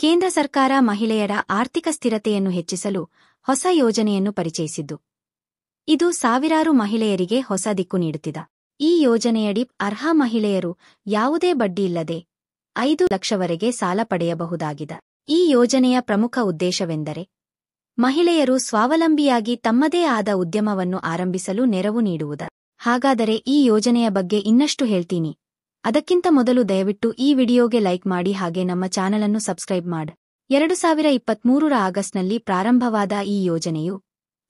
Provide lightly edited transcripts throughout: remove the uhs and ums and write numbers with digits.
ಕೇಂದ್ರ ಸರ್ಕಾರ ಮಹಿಳೆಯರ ಆರ್ಥಿಕ ಸ್ಥಿರತೆಯನ್ನು ಹೆಚ್ಚಿಸಲು ಹೊಸ ಯೋಜನೆಯನ್ನು ಪರಿಚಯಿಸಿದ್ದು. ಇದು ಸಾವಿರಾರು ಮಹಿಳೆಯರಿಗೆ ಹೊಸ ದಿಕ್ಕು ನೀಡುತ್ತಿದೆ. ಈ ಯೋಜನೆಯಡಿ ಅರ್ಹ ಮಹಿಳೆಯರು ಯಾವುದೇ ಬಡ್ಡಿಯಿಲ್ಲದೆ 5 ಲಕ್ಷವರೆಗೆ ಸಾಲ ಪಡೆಯಬಹುದಾಗಿದೆ. ಈ ಯೋಜನೆಯ ಪ್ರಮುಖ ಉದ್ದೇಶವೆಂದರೆ ಮಹಿಳೆಯರು ಸ್ವಾವಲಂಬಿಯಾಗಿ ತಮ್ಮದೇ ಆದ ಉದ್ಯಮವನ್ನು ಆರಂಭಿಸಲು ನೆರವು ನೀಡುವುದು. ಹಾಗಾದರೆ ಈ ಯೋಜನೆಯ ಬಗ್ಗೆ ಇನ್ನಷ್ಟು ಹೇಳ್ತೀನಿ. ಅದಕ್ಕಿಂತ ಮೊದಲು ದಯವಿಟ್ಟು ಈ ವಿಡಿಯೋಗೆ ಲೈಕ್ ಮಾಡಿ ಹಾಗೆ ನಮ್ಮ ಚಾನಲನ್ನು ಸಬ್ಸ್ಕ್ರೈಬ್ ಮಾಡಿ. 2023ರ ಆಗಸ್ಟ್ನಲ್ಲಿ ಪ್ರಾರಂಭವಾದ ಈ ಯೋಜನೆಯು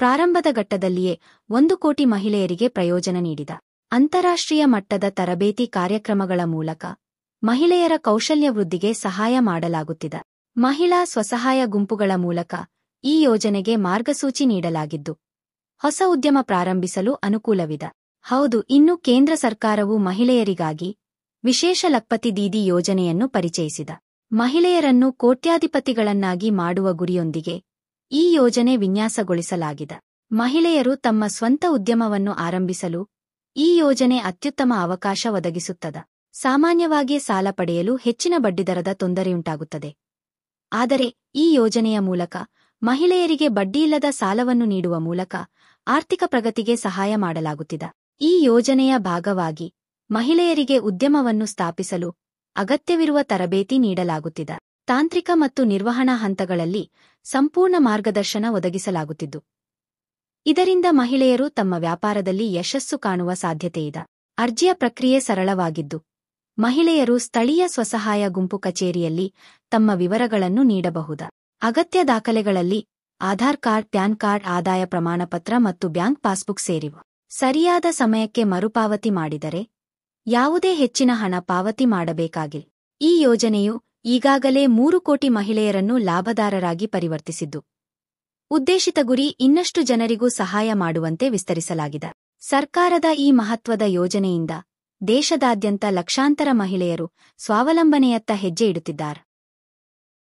ಪ್ರಾರಂಭದ ಘಟ್ಟದಲ್ಲಿಯೇ 1 ಕೋಟಿ ಮಹಿಳೆಯರಿಗೆ ಪ್ರಯೋಜನ ನೀಡಿದ. ಅಂತಾರಾಷ್ಟ್ರೀಯ ಮಟ್ಟದ ತರಬೇತಿ ಕಾರ್ಯಕ್ರಮಗಳ ಮೂಲಕ ಮಹಿಳೆಯರ ಕೌಶಲ್ಯ ವೃದ್ಧಿಗೆ ಸಹಾಯ ಮಾಡಲಾಗುತ್ತಿದೆ. ಮಹಿಳಾ ಸ್ವಸಹಾಯ ಗುಂಪುಗಳ ಮೂಲಕ ಈ ಯೋಜನೆಗೆ ಮಾರ್ಗಸೂಚಿ ನೀಡಲಾಗಿದ್ದು, ಹೊಸ ಉದ್ಯಮ ಪ್ರಾರಂಭಿಸಲು ಅನುಕೂಲವಿದೆ. ಹೌದು, ಇನ್ನು ಕೇಂದ್ರ ಸರ್ಕಾರವು ಮಹಿಳೆಯರಿಗಾಗಿ ವಿಶೇಷ ಲಖ್ಪತಿ ದೀದಿ ಯೋಜನೆಯನ್ನು ಪರಿಚಯಿಸಿದ. ಮಹಿಳೆಯರನ್ನು ಕೋಟ್ಯಾಧಿಪತಿಗಳನ್ನಾಗಿ ಮಾಡುವ ಗುರಿಯೊಂದಿಗೆ ಈ ಯೋಜನೆ ವಿನ್ಯಾಸಗೊಳಿಸಲಾಗಿದೆ. ಮಹಿಳೆಯರು ತಮ್ಮ ಸ್ವಂತ ಉದ್ಯಮವನ್ನು ಆರಂಭಿಸಲು ಈ ಯೋಜನೆ ಅತ್ಯುತ್ತಮ ಅವಕಾಶ ಒದಗಿಸುತ್ತದೆ. ಸಾಮಾನ್ಯವಾಗಿ ಸಾಲ ಪಡೆಯಲು ಹೆಚ್ಚಿನ ಬಡ್ಡಿದರದ ತೊಂದರೆಯುಂಟಾಗುತ್ತದೆ. ಆದರೆ ಈ ಯೋಜನೆಯ ಮೂಲಕ ಮಹಿಳೆಯರಿಗೆ ಬಡ್ಡಿಯಿಲ್ಲದ ಸಾಲವನ್ನು ನೀಡುವ ಮೂಲಕ ಆರ್ಥಿಕ ಪ್ರಗತಿಗೆ ಸಹಾಯ ಮಾಡಲಾಗುತ್ತಿದೆ. ಈ ಯೋಜನೆಯ ಭಾಗವಾಗಿ ಮಹಿಳೆಯರಿಗೆ ಉದ್ಯಮವನ್ನು ಸ್ಥಾಪಿಸಲು ಅಗತ್ಯವಿರುವ ತರಬೇತಿ ನೀಡಲಾಗುತ್ತಿದೆ. ತಾಂತ್ರಿಕ ಮತ್ತು ನಿರ್ವಹಣಾ ಹಂತಗಳಲ್ಲಿ ಸಂಪೂರ್ಣ ಮಾರ್ಗದರ್ಶನ ಒದಗಿಸಲಾಗುತ್ತಿದ್ದು, ಇದರಿಂದ ಮಹಿಳೆಯರು ತಮ್ಮ ವ್ಯಾಪಾರದಲ್ಲಿ ಯಶಸ್ಸು ಕಾಣುವ ಸಾಧ್ಯತೆಯಿದೆ. ಅರ್ಜಿಯ ಪ್ರಕ್ರಿಯೆ ಸರಳವಾಗಿದ್ದು, ಮಹಿಳೆಯರು ಸ್ಥಳೀಯ ಸ್ವಸಹಾಯ ಗುಂಪು ಕಚೇರಿಯಲ್ಲಿ ತಮ್ಮ ವಿವರಗಳನ್ನು ನೀಡಬಹುದು. ಅಗತ್ಯ ದಾಖಲೆಗಳಲ್ಲಿ ಆಧಾರ್ ಕಾರ್ಡ್, ಪ್ಯಾನ್ ಕಾರ್ಡ್, ಆದಾಯ ಪ್ರಮಾಣಪತ್ರ ಮತ್ತು ಬ್ಯಾಂಕ್ ಪಾಸ್ಬುಕ್ ಸೇರಿವೆ. ಸರಿಯಾದ ಸಮಯಕ್ಕೆ ಮರುಪಾವತಿ ಮಾಡಿದರೆ ಯಾವುದೇ ಹೆಚ್ಚಿನ ಹಣ ಪಾವತಿ ಮಾಡಬೇಕಾಗಿಲ್ಲ. ಈ ಯೋಜನೆಯು ಈಗಾಗಲೇ 3 ಕೋಟಿ ಮಹಿಳೆಯರನ್ನು ಲಾಭದಾರರಾಗಿ ಪರಿವರ್ತಿಸಿದ್ದು, ಉದ್ದೇಶಿತ ಗುರಿ ಇನ್ನಷ್ಟು ಜನರಿಗೂ ಸಹಾಯ ಮಾಡುವಂತೆ ವಿಸ್ತರಿಸಲಾಗಿದೆ. ಸರ್ಕಾರದ ಈ ಮಹತ್ವದ ಯೋಜನೆಯಿಂದ ದೇಶದಾದ್ಯಂತ ಲಕ್ಷಾಂತರ ಮಹಿಳೆಯರು ಸ್ವಾವಲಂಬನೆಯತ್ತ ಹೆಜ್ಜೆ ಇಡುತ್ತಿದ್ದಾರೆ.